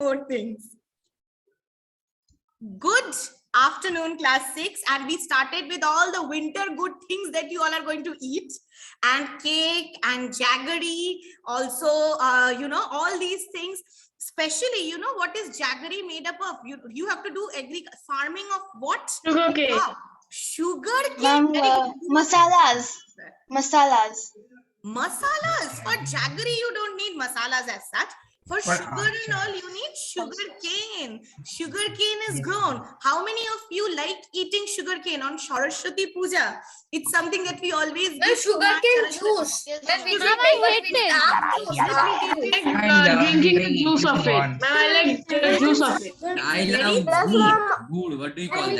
more things. Good afternoon, class 6, and we started with all the winter good things that you all are going to eat, and cake and jaggery, also all these things. Especially, what is jaggery made up of? You have to do farming of what? Sugar cane. Sugar cane. Masalas. Masalas. For jaggery, you don't need masalas as such. For sugar and all, you need sugar cane. Sugar cane is grown. How many of you like eating sugar cane on Saraswati Puja? It's something that we always give. Sugar cane juice. Drinking the juice of it. I like the juice of it. I love good. What do you call that?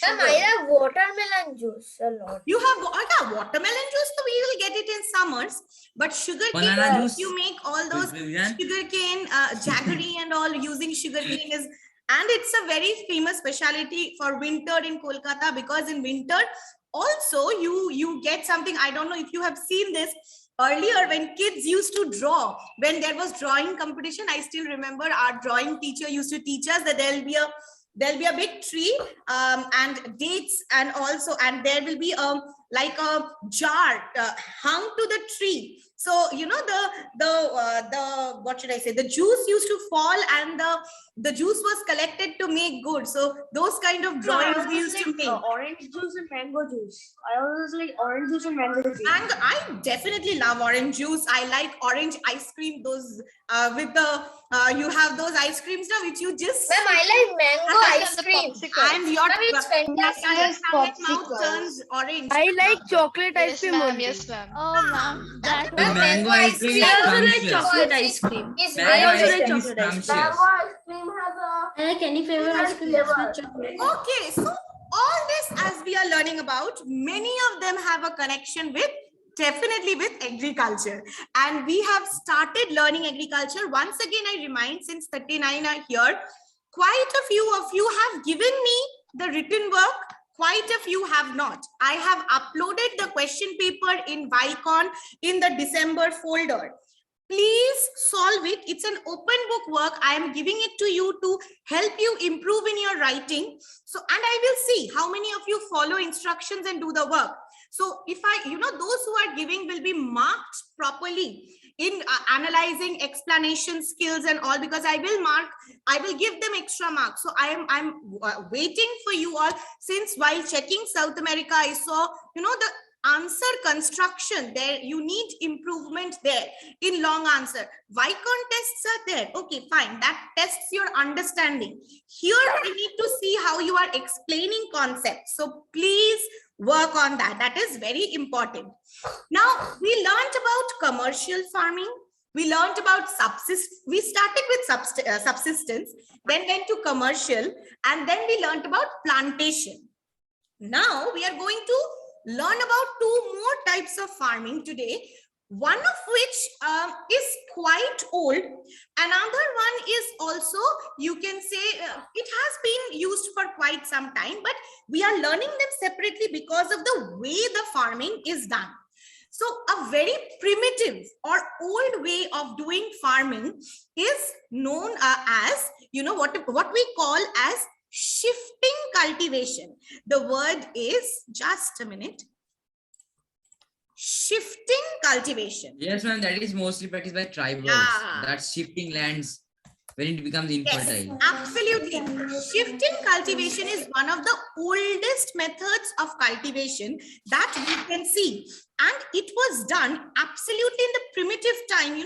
I love watermelon juice a lot. You have watermelon juice, so we will get it in summers. But sugar Banana cane, juice. you make all those sugar cane, jaggery and all using sugar cane is, and it's a very famous specialty for winter in Kolkata, because in winter also you get something. I don't know if you have seen this. Earlier, when kids used to draw, when there was drawing competition, I still remember our drawing teacher used to teach us that there'll be a big tree and dates, and there will be like a jar hung to the tree. So the what should I say? The juice used to fall, and the juice was collected to make good. So those kind of drawings we used to make. Orange juice and mango juice. I always like orange juice and mango juice. And I definitely love orange juice. I like orange ice cream. Those with the you have those ice creams now, which you just. Ma'am, I like mango ice cream. And your It's fantastic. mouth turns orange. I like chocolate ice cream. Yes, ma'am. Oh, ma'am. That The mango ice cream I also like is chocolate ice cream. It's Mango I also ice like cream is chocolate ice cream. scrumptious. I like any flavor ice cream with chocolate. Okay, so all this, as we are learning about, many of them have a connection with, definitely with agriculture. And we have started learning agriculture. Once again, I remind, since 39 are here, quite a few of you have given me the written work. Quite a few have not. I have uploaded the question paper in Vicon in the December folder. Please solve it. It's an open book work. I am giving it to you to help you improve in your writing. So, and I will see how many of you follow instructions and do the work. So if those who are giving will be marked properly in analyzing explanation skills and all, because I will give them extra marks. So I'm waiting for you all, since while checking South America, I saw, the answer construction there, you need improvement there in long answer. Vicon tests are there. Okay, fine. That tests your understanding. Here we need to see how you are explaining concepts. So please work on that. That is very important. Now we learned about commercial farming. We learned about we started with subsistence, then went to commercial, and then we learned about plantation. Now we are going to learn about two more types of farming today, one of which is quite old. Another one is also, you can say, it has been used for quite some time, but we are learning them separately because of the way the farming is done. So a very primitive or old way of doing farming is known as, what we call as shifting cultivation. The word is, just a minute, shifting cultivation. Yes, ma'am. That is mostly practiced by tribals. Yeah. That's shifting lands when it becomes infertile. Yes, absolutely. Shifting cultivation is one of the oldest methods of cultivation that we can see. And it was done absolutely in the primitive time,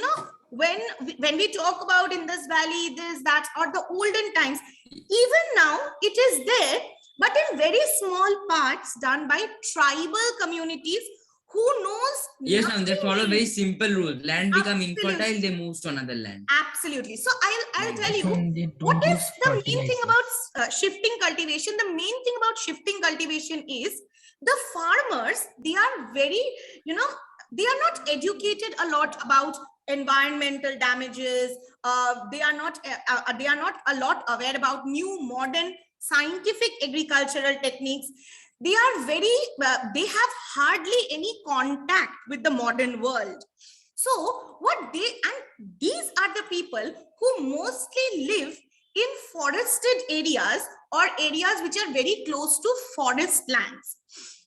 when we talk about Indus Valley, this, that, or the olden times. Even now, it is there, but in very small parts done by tribal communities who knows. Yes, ma'am. They follow very simple rules. Land become Absolutely. infertile, they move to another land. Absolutely. So I'll tell you what is the main thing about shifting cultivation. The main thing about shifting cultivation is the farmers, they are very, they are not educated a lot about environmental damages. They are not a lot aware about new modern scientific agricultural techniques. They are they have hardly any contact with the modern world. So these are the people who mostly live in forested areas or areas which are very close to forest lands.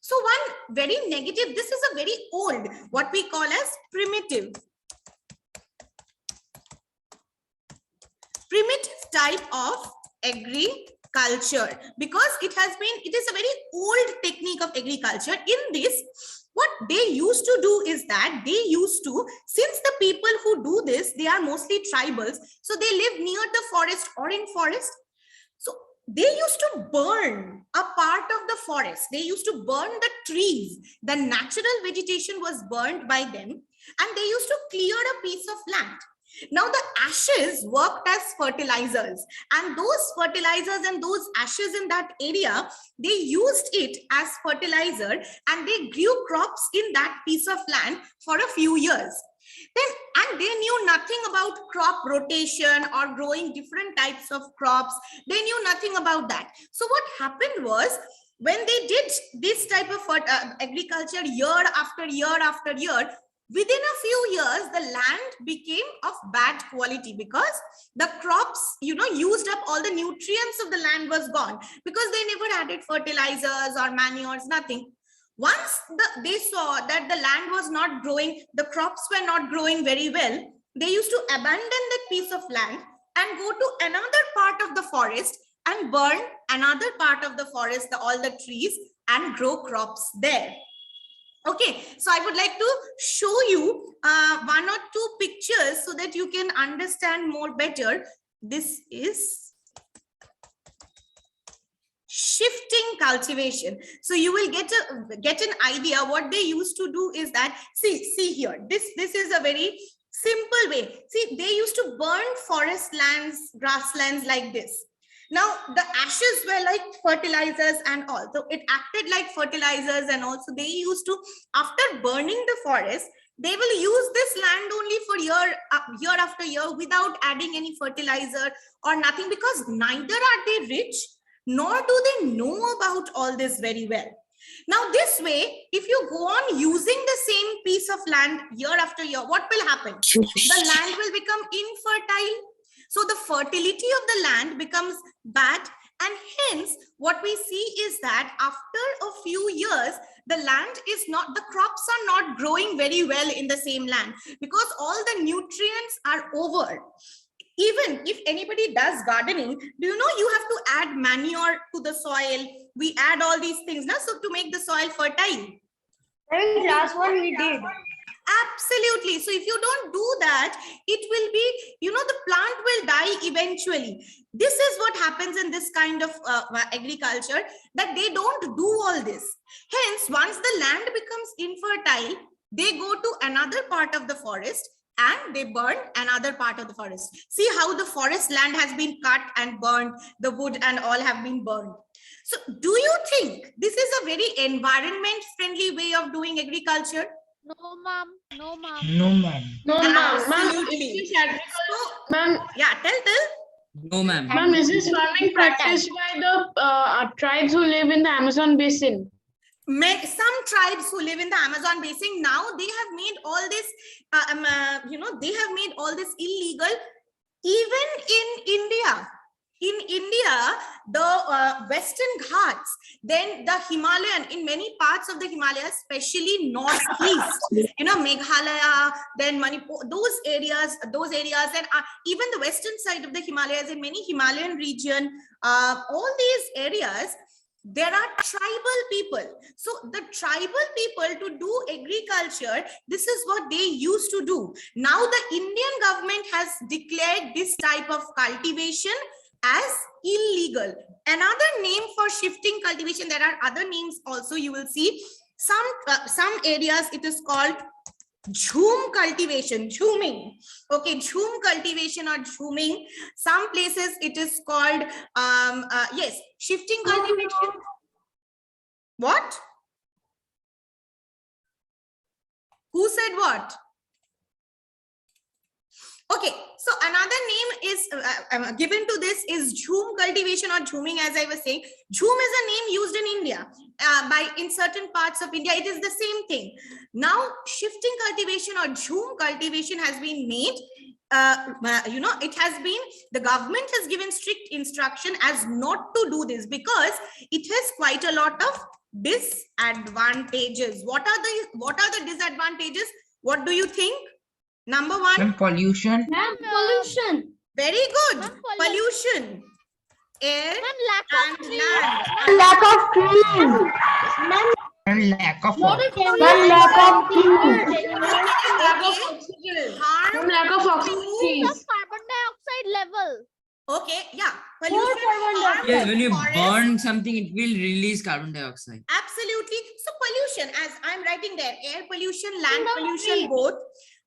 So one very negative, this is a very old, what we call as primitive type of agriculture, because it is a very old technique of agriculture. In this, what they used to do is that since the people who do this, they are mostly tribals, so they live near the forest or in forest. So they used to burn a part of the forest. They used to burn the trees. The natural vegetation was burned by them, and they used to clear a piece of land. Now the ashes worked as fertilizers, and those fertilizers and those ashes in that area, they used it as fertilizer, and they grew crops in that piece of land for a few years. And they knew nothing about crop rotation or growing different types of crops. They knew nothing about that. So what happened was, when they did this type of agriculture year after year after year, within a few years, the land became of bad quality, because the crops, used up all the nutrients of the land was gone, because they never added fertilizers or manures, nothing. Once they saw that the land was not growing, the crops were not growing very well, they used to abandon that piece of land and go to another part of the forest and burn another part of the forest, all the trees, and grow crops there. Okay, so I would like to show you one or two pictures so that you can understand more better. This is shifting cultivation. So you will get an idea. What they used to do is that, see here, this is a very simple way. See, they used to burn forest lands, grasslands like this. Now the ashes were like fertilizers and all, so it acted like fertilizers, and also they used to, after burning the forest, they will use this land only for year after year without adding any fertilizer or nothing, because neither are they rich nor do they know about all this very well. Now this way, if you go on using the same piece of land year after year, what will happen? The land will become infertile. So the fertility of the land becomes bad, and hence what we see is that after a few years, the land is not, the crops are not growing very well in the same land, because all the nutrients are over. Even if anybody does gardening, do you know you have to add manure to the soil? We add all these things now, so to make the soil fertile. I think last one we did. Absolutely. So if you don't do that, it will be, the plant will die eventually. This is what happens in this kind of agriculture, that they don't do all this. Hence, once the land becomes infertile, they go to another part of the forest and they burn another part of the forest. See how the forest land has been cut and burned, the wood and all have been burned. So do you think this is a very environment friendly way of doing agriculture? No, ma'am. No, ma'am. No, ma'am. No, ma'am. Absolutely. Ma'am, Yeah, tell. No, ma'am. ma'am, is this farming practiced by the tribes who live in the Amazon basin? Some tribes who live in the Amazon basin, now they have made all this, they have made all this illegal. Even in India, the Western Ghats, then the Himalayan, in many parts of the Himalayas, especially northeast, Meghalaya, then Manipur, those areas, and even the western side of the Himalayas, in many Himalayan region, all these areas, there are tribal people. So the tribal people, to do agriculture, this is what they used to do. Now the Indian government has declared this type of cultivation as illegal. Another name for shifting cultivation, there are other names also, you will see. Some areas it is called jhum cultivation, jhuming. Okay, jhum cultivation or jhuming. Some places it is called, yes, shifting cultivation. What? Who said what? Okay, so another name is given to this is jhum cultivation or jhuming. As I was saying, jhum is a name used in India. In certain parts of India, it is the same thing. Now, shifting cultivation or jhum cultivation has been made it has been, the government has given strict instruction as not to do this because it has quite a lot of disadvantages. What are the disadvantages? What do you think? Number one. And pollution. Pollution. Very good. Ma'am, Pollution. Air Ma'am, lack and of trees. land. Lack of trees. And lack of Lack water. of trees. Harm Lack of to- oxygen. The carbon dioxide level. Okay, yeah. Pollution. harm Yes, to when you forest. burn something, it will release carbon dioxide. Absolutely. So pollution, as I'm writing there, air pollution, land No, pollution, please. both.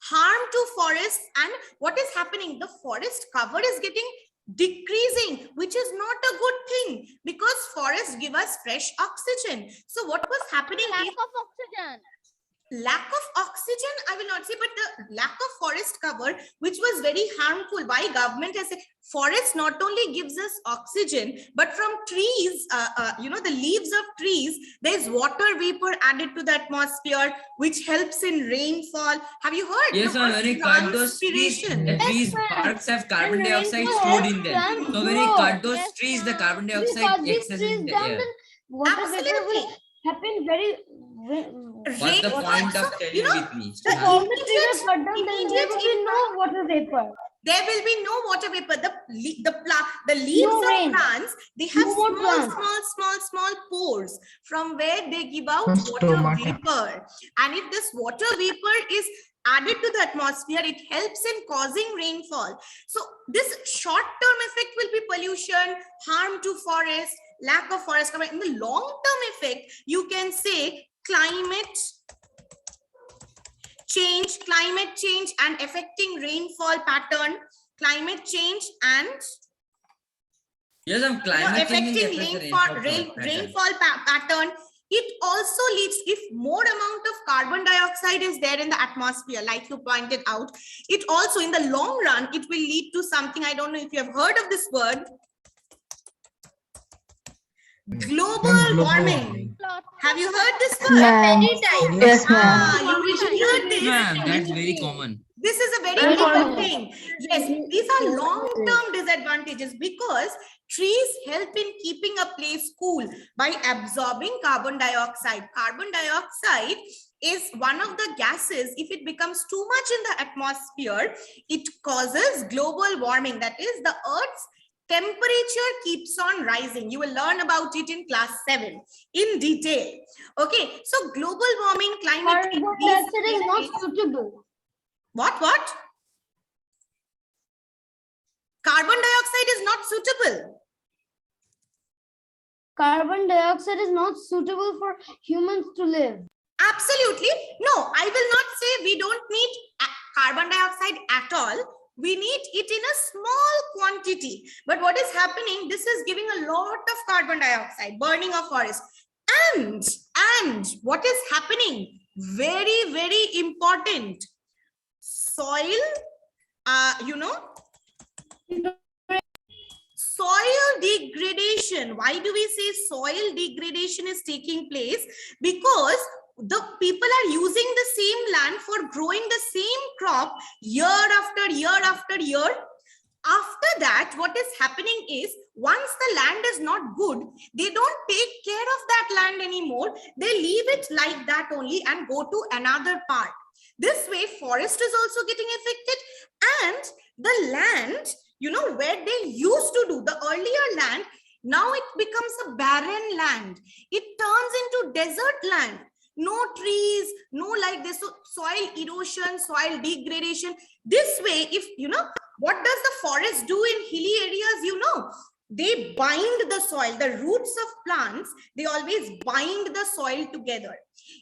Harm to forests, and what is happening? The forest cover is getting decreasing, which is not a good thing because forests give us fresh oxygen. So what was happening Lack is of oxygen. lack of oxygen, I will not say, but the lack of forest cover, which was very harmful. Why government has said forest not only gives us oxygen, but from trees, the leaves of trees, there's water vapor added to the atmosphere, which helps in rainfall. Have you heard? Yes, the ma'am, word when you cut those trees, transpiration? the Yes, trees ma'am. barks have carbon And dioxide rainfall stored in them. can So when you grow. cut those Yes, trees, the ma'am. carbon Because dioxide these excess trees in the down, air. then water vapor Absolutely. will happen very. What's the Rainfall. point So, of telling you know, with me? the Shreya? All the trees are cut down, then there immediate will be no water vapor. There will be no water vapor. The leaves No of rain. plants, they have No more small, plants. small pores from where they give out From water stomata. vapor. And if this water vapor is added to the atmosphere, it helps in causing rainfall. So this short-term effect will be pollution, harm to forest, lack of forest cover. In the long-term effect, you can say climate change and affecting rainfall pattern, climate change and Yes, I'm climate change affecting affects the rainfall pattern. It also leads, if more amount of carbon dioxide is there in the atmosphere, like you pointed out, it also in the long run, it will lead to something, I don't know if you have heard of this word, global warming. Have you heard this word? Ma'am. Many times. Yes, You heard this. Ma'am, that's very common. This is a very Very common common. thing. Yes, these are long-term disadvantages because trees help in keeping a place cool by absorbing carbon dioxide. Carbon dioxide is one of the gases. If it becomes too much in the atmosphere, it causes global warming. That is, the Earth's temperature keeps on rising. You will learn about it in class 7 in detail. Okay, so global warming, climate change, Carbon these dioxide is not things- suitable. What? Carbon dioxide is not suitable. Carbon dioxide is not suitable for humans to live. Absolutely. No, I will not say we don't need carbon dioxide at all. We need it in a small quantity. But what is happening? This is giving a lot of carbon dioxide, burning of forest. And what is happening? Very, very important. Soil, soil degradation. Why do we say soil degradation is taking place? Because the people are using the same land for growing the same crop year after year after year. After that, what is happening is once the land is not good, they don't take care of that land anymore. They leave it like that only and go to another part. This way, forest is also getting affected, and the land, where they used to do the earlier land, now it becomes a barren land. It turns into desert land. No trees, no like this. So soil erosion, soil degradation. This way, if what does the forest do in hilly areas? They bind the soil. The roots of plants, they always bind the soil together.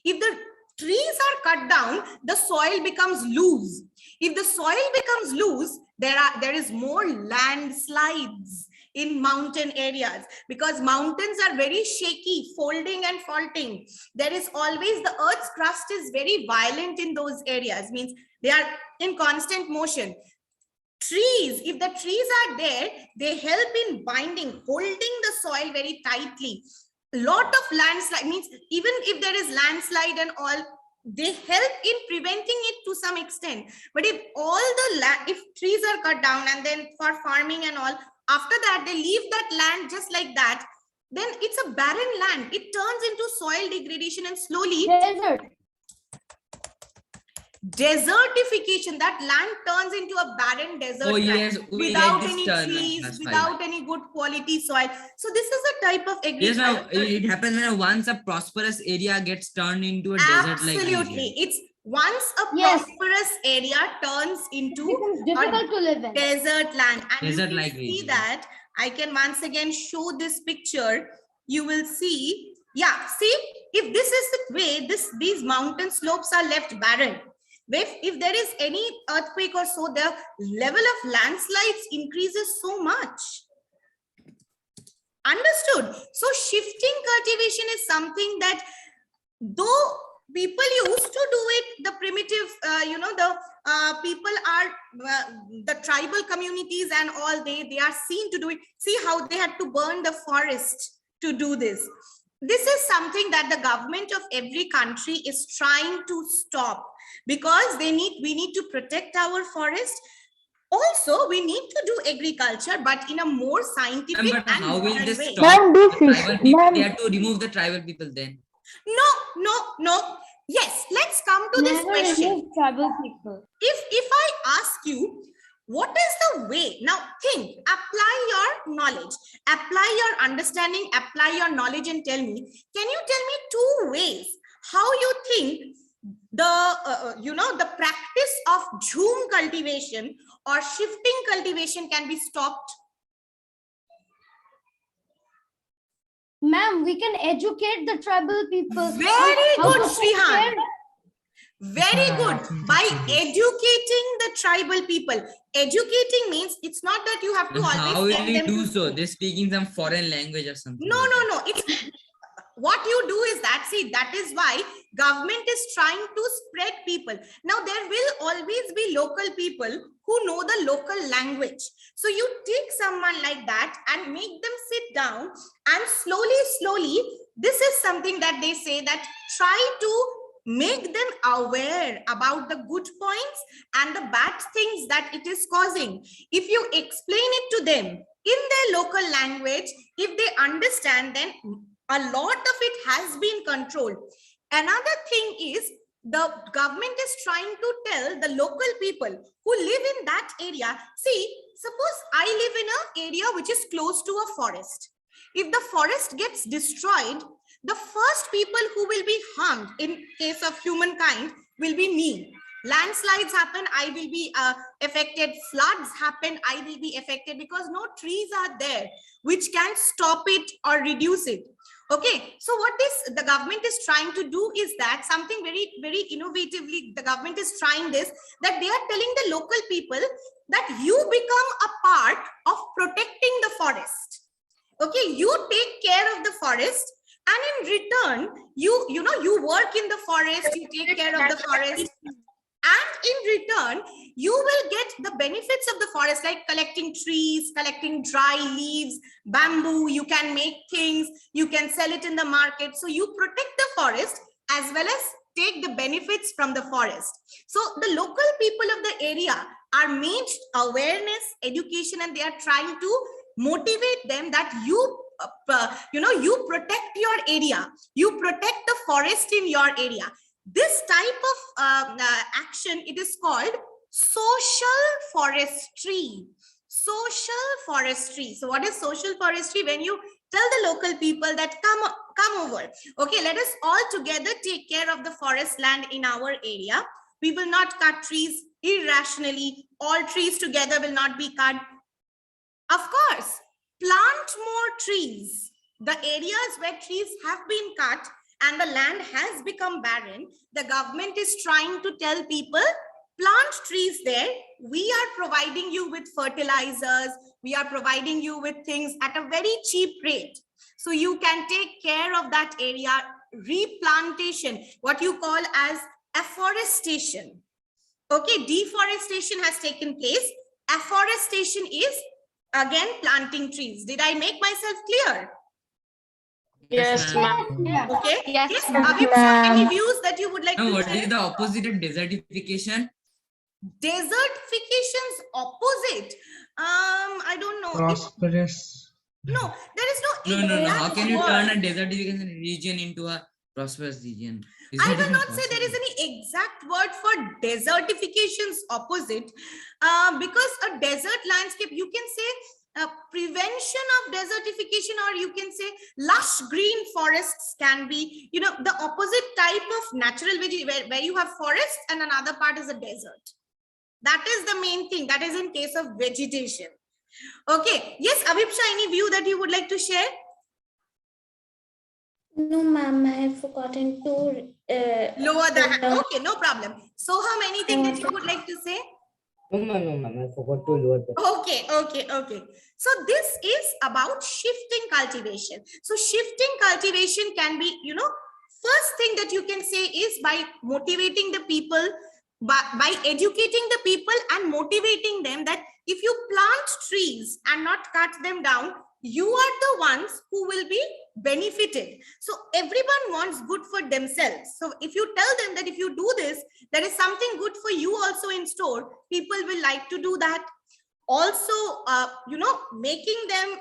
If the trees are cut down, the soil becomes loose. If the soil becomes loose, there is more landslides in mountain areas because mountains are very shaky, folding and faulting. There is always, the earth's crust is very violent in those areas, means they are in constant motion. Trees, if the trees are there, they help in binding, holding the soil very tightly. Lot of landslide, means even if there is landslide and all, they help in preventing it to some extent. But if all the land, if trees are cut down and then for farming and all, after that they leave that land just like that, then it's a barren land. It turns into soil degradation and slowly Desert. desertification. That land turns into a barren desert Oh land, yes, we without let any this turn. trees, That's fine. without any good quality soil. So this is a type of Yes, now agriculture. it happens when once a prosperous area gets turned into a desert-like Absolutely. region. It's once a Yes. prosperous area turns It into becomes difficult to live in. desert land. And you Desert-like can see region. that. I can once again show this picture. You will see, yeah, see, if this is the way these mountain slopes are left barren, if there is any earthquake or so, the level of landslides increases so much. Understood? So shifting cultivation is something that, though people used to do it, the primitive, people are, the tribal communities and all, they are seen to do it. See how they had to burn the forest to do this. This is something that the government of every country is trying to stop, because we need to protect our forest. Also, we need to do agriculture, but in a more scientific But and how will modern this way. stop Ma'am, the this is- tribal people? ma'am. They have to remove the tribal people then. No. Yes, let's come to this Never question. remove tribal people. If I ask you, what is the way? Now think, apply your knowledge, apply your understanding, apply your knowledge, and tell me, can you tell me 2 ways how you think the practice of jhum cultivation or shifting cultivation can be stopped? Ma'am, we can educate the tribal people. Very how good, to take Srihan. care. Very good. By educating the tribal people. Educating means it's not that you have to How will always get we them do to- so? They're speaking some foreign language or something. No. It's what you do is that, see, that is why government is trying to spread people. Now there will always be local people who know the local language. So you take someone like that and make them sit down, and slowly, this is something that they say, that try to make them aware about the good points and the bad things that it is causing. If you explain it to them in their local language, if they understand, then a lot of it has been controlled. Another thing is, the government is trying to tell the local people who live in that area, see, suppose I live in an area which is close to a forest. If the forest gets destroyed, the first people who will be harmed in case of humankind will be me. Landslides happen, I will be affected. Floods happen, I will be affected, because no trees are there which can stop it or reduce it. Okay, so what the government is trying to do is that something very, very innovatively, the government is trying this, that they are telling the local people that you become a part of protecting the forest. Okay, you take care of the forest, and in return, you work in the forest, you take care of the forest, and in return, you will get the benefits of the forest, like collecting trees, collecting dry leaves, bamboo. You can make things, you can sell it in the market. So you protect the forest as well as take the benefits from the forest. So the local people of the area are made awareness, education, and they are trying to motivate them that you protect your area, you protect the forest in your area. This type of action, it is called social forestry. Social forestry. So what is social forestry? When you tell the local people that come over, okay, let us all together take care of the forest land in our area. We will not cut trees irrationally. All trees together will not be cut. Of course, plant more trees. The areas where trees have been cut and the land has become barren, the government is trying to tell people, plant trees there. We are providing you with fertilizers. We are providing you with things at a very cheap rate. So you can take care of that area. Replantation, what you call as afforestation. Okay, deforestation has taken place. Afforestation is again planting trees. Did I make myself clear? Yes, ma'am. Okay. Yes, Yes. ma'am. Abhipsha, any views that you would like Now, to what share? is the opposite of desertification? Desertification's opposite. I don't know. Prosperous. No, there is no No. exact How can you word. turn a desertification region into a prosperous region? Is I that will even not say there is possible? any exact word for desertification's opposite, because a desert landscape, you can say prevention of desertification, or you can say lush green forests can be, the opposite type of natural where you have forests and another part is a desert. That is the main thing. That is in case of vegetation. Okay. Yes, Abhipsha, any view that you would like to share? No, ma'am, I have forgotten to Lower the hand. Okay, no problem. Soham, anything that you would like to say? No, ma'am, I forgot to lower the. Okay. So this is about shifting cultivation. So shifting cultivation can be, first thing that you can say is by motivating the people, by educating the people and motivating them that if you plant trees and not cut them down, you are the ones who will be benefited. So everyone wants good for themselves. So if you tell them that if you do this, there is something good for you also in store, people will like to do that. Also,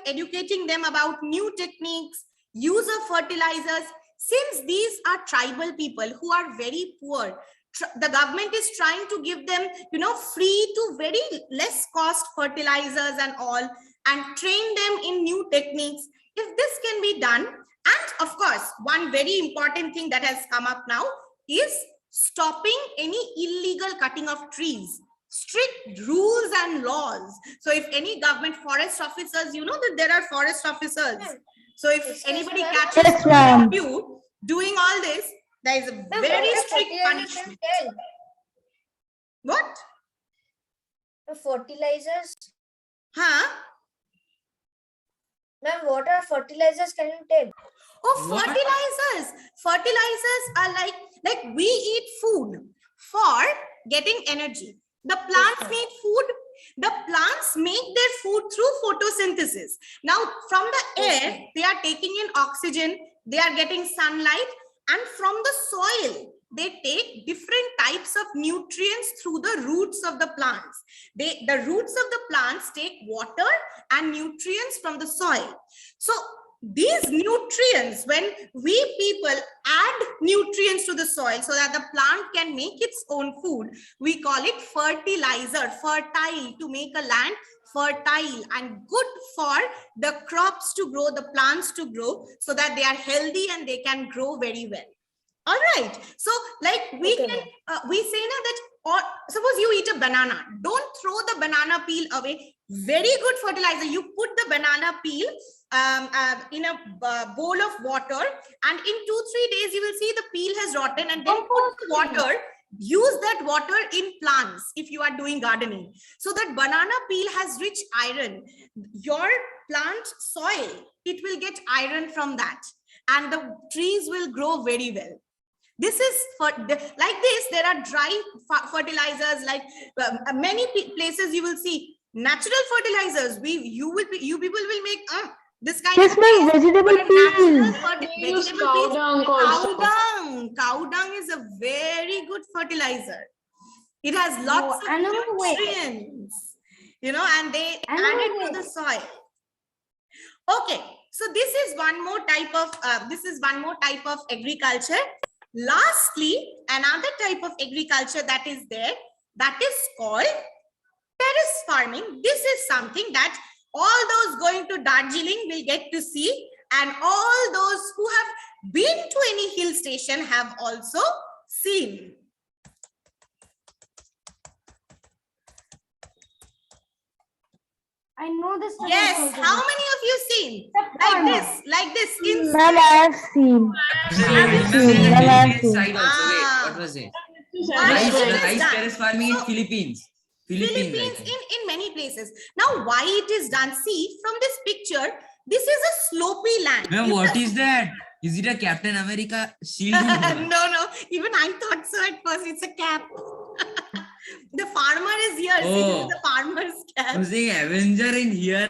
educating them about new techniques, use of fertilizers. Since these are tribal people who are very poor, the government is trying to give them, free to very less cost fertilizers and all, and train them in new techniques. If this can be done, and of course, one very important thing that has come up now is stopping any illegal cutting of trees. Strict rules and laws. So if any government forest officers, you know that there are forest officers. So if Excuse anybody me, catches Yes, ma'am. you doing all this, there is a Ma'am, very what are strict fertilizers punishment. can tell? What? The fertilizers. Huh? Ma'am, what are fertilizers? Can you tell? Oh, What? fertilizers. Fertilizers are like we eat food for getting energy. The plants ma'am. need food. The plants make their food through photosynthesis. Now, from the Yes, air, ma'am. they are taking in oxygen. They are getting sunlight. And from the soil, they take different types of nutrients through the roots of the plants. The roots of the plants take water and nutrients from the soil. So these nutrients, when we people add nutrients to the soil so that the plant can make its own food, we call it fertilizer, fertile, to make a land fertile and good for the crops to grow, the plants to grow, so that they are healthy and they can grow very well. All right. So like we Okay, can, ma'am. we say now that, or suppose you eat a banana, don't throw the banana peel away. Very good fertilizer. You put the banana peel in a bowl of water, and in 2-3 days you will see the peel has rotten, and then put the water. Use that water in plants if you are doing gardening. So that banana peel has rich iron. Your plant soil, it will get iron from that, and the trees will grow very well. This is for like this. There are dry fertilizers, like many places you will see natural fertilizers. You people will make this kind Yes, of ma'am. paste, Vegetable but a natural peels. They use vegetable cow paste. dung also. Cow dung is a very good fertilizer. It has lots of animal waste. nutrients, and they add Animal it to the soil. Okay, so this is one more type of agriculture. Lastly, another type of agriculture that is there, that is called terrace farming. This is something that all those going to Darjeeling will get to see, and all those who have been to any hill station have also seen. I know this. Yes, how many of you seen? Like this. In Ma'am, I have seen. Side also. Wait, what was it? Why it is Rice done? terrace farming in So, Philippines. Philippines I think. in many places. Now, why it is done? See, from this picture, this is a slopey land. Ma'am, what is that? Is it a Captain America shield? No. Even I thought so at first. It's a cap. The farmer is here. See, this is the farmer's I'm cap. saying Avenger in here.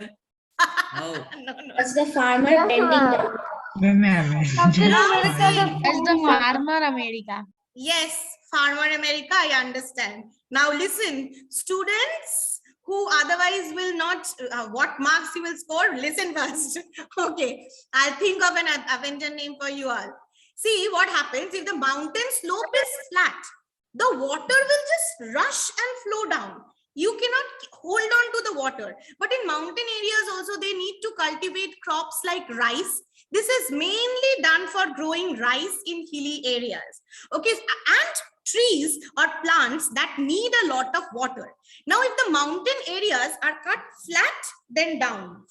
How? No. That's the farmer bending down. Ma'am. Captain America, As the farmer America. Yes, Farmer America, I understand. Now listen, students who otherwise will not, what marks you will score, listen first. Okay, I'll think of an Avenger name for you all. See what happens if the mountain slope is flat, the water will just rush and flow down. You cannot hold on to the water. But in mountain areas also, they need to cultivate crops like rice. This is mainly done for growing rice in hilly areas. Okay, and trees or plants that need a lot of water. Now, if the mountain areas are cut flat, then down,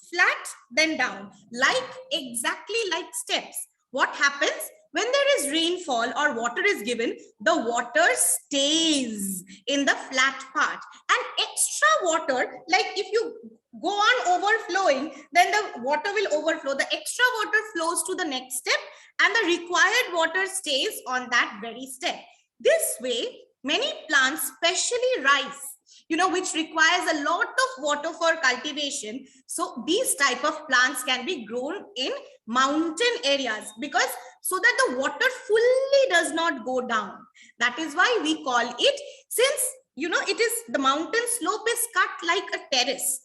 exactly like steps, what happens? When there is rainfall or water is given, the water stays in the flat part. And extra water, like if you go on overflowing, then the water will overflow. The extra water flows to the next step and the required water stays on that very step. This way, many plants, especially rice, which requires a lot of water for cultivation. So these type of plants can be grown in mountain areas because so that the water fully does not go down. That is why we call it, since it is the mountain slope is cut like a terrace,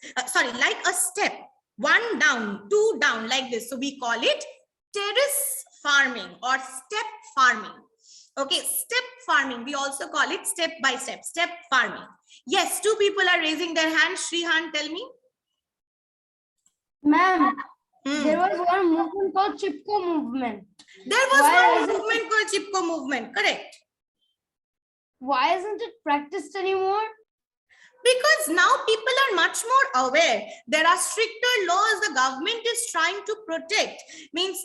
like a step, 1 down, 2 down, like this. So we call it terrace farming or step farming. Okay, step farming. We also call it step by step, step farming. Yes, 2 people are raising their hands. Shrihan, tell me. Ma'am, there was one movement called Chipko movement. There was one movement called Chipko movement, correct? Why isn't it practiced anymore? Because now people are much more aware. There are stricter laws the government is trying to protect. Means,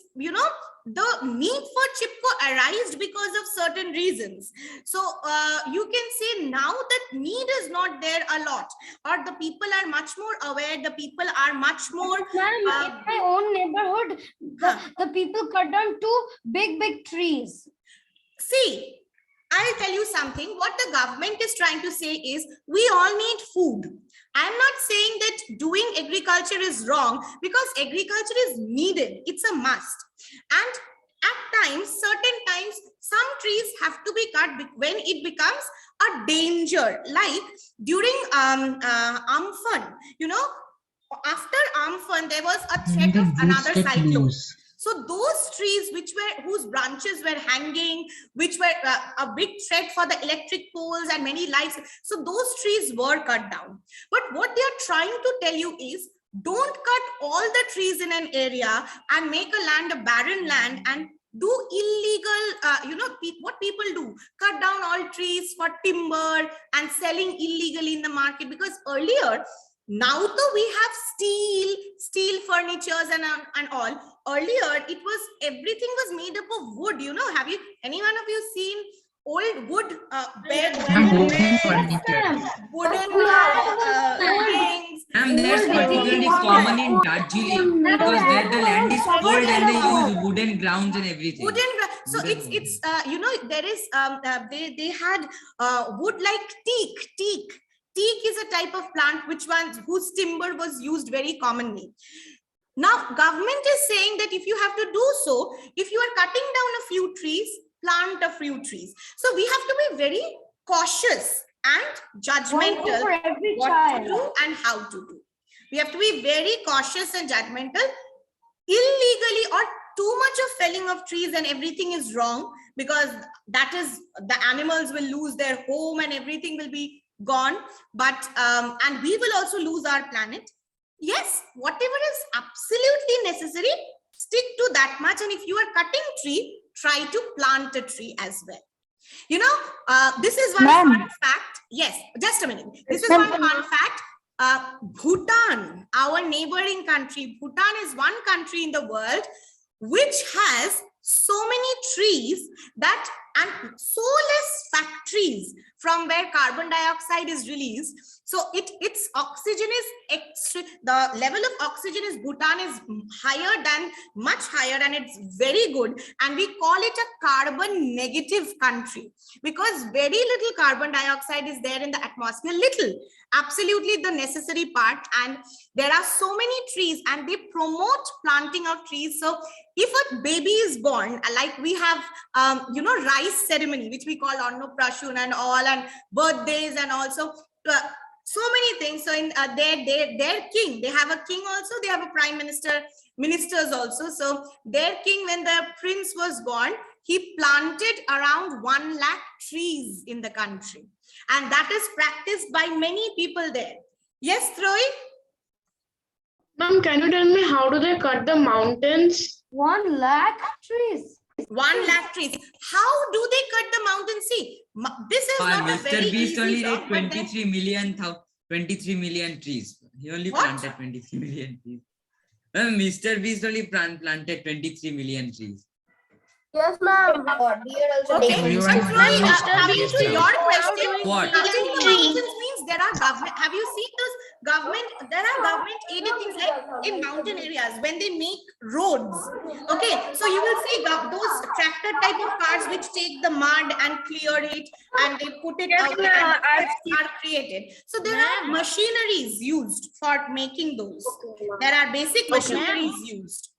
the need for Chipko arised because of certain reasons. So you can say now that need is not there a lot, or the people are much more aware. The people are much more. Ma'am, in my own neighborhood, the people cut down 2 big trees. See, I'll tell you something. What the government is trying to say is we all need food. I'm not saying that doing agriculture is wrong, because agriculture is needed. It's a must. And at times, certain times, some trees have to be cut when it becomes a danger. Like during Amphan, after Amphan, there was a threat of another cyclone. So those trees whose branches were hanging, which were a big threat for the electric poles and many lives. So those trees were cut down. But what they are trying to tell you is, don't cut all the trees in an area and make a land a barren land and do illegal, what people do, cut down all trees for timber and selling illegally in the market. Because earlier, now though we have steel furnitures and all, earlier it was, everything was made up of wood. Have you, any one of you seen old wood beds, wooden things? And that's particularly common in Darjeeling because there the land is cold and they use wooden grounds and everything. So it's there is they had wood like teak. Teak is a type of plant whose timber was used very commonly. Now, government is saying that if you have to do so, if you are cutting down a few trees, plant a few trees. So we have to be very cautious and judgmental for every what child. to do and how to do. We have to be very cautious and judgmental. Illegally or too much of felling of trees and everything is wrong, because that is, the animals will lose their home and everything will be gone. But and we will also lose our planet. Yes, whatever is absolutely necessary, stick to that much. And if you are cutting tree, try to plant a tree as well. This is one fun fact. Yes, just a minute. This is one fun fact. Bhutan, our neighboring country, Bhutan is one country in the world which has so many trees that and so less factories from where carbon dioxide is released. So its oxygen is extra, the level of oxygen is Bhutan is higher than, much higher, and it's very good. And we call it a carbon negative country because very little carbon dioxide is there in the atmosphere, little, absolutely the necessary part. And there are so many trees and they promote planting of trees. So if a baby is born, like we have, rice ceremony, which we call Annoprashan and all, and birthdays, and also so many things. So in their king, they have a king also, they have a prime minister, ministers also. So their king, when the prince was born, he planted around 1 lakh trees in the country. And that is practiced by many people there. Yes, Troy? Ma'am, can you tell me how do they cut the mountains? 1 lakh trees. 1 lakh trees. How do they cut the mountain? See, this is not a Mr. very Beast easy only job, did but then- 23 million trees. He only What? planted 23 million trees. Mr. Beast only planted 23 million trees. Yes, ma'am. Deer also Okay, takes you but are- Troy, coming Beast to is- your question, What? cutting the mountains means there are government. Have you seen those government? There are government aided things like in mountain areas when they make roads. Okay, so you will see those tractor type of cars which take the mud and clear it, and they put it out and steps are created. So there are machineries used for making those. There are basic machineries used.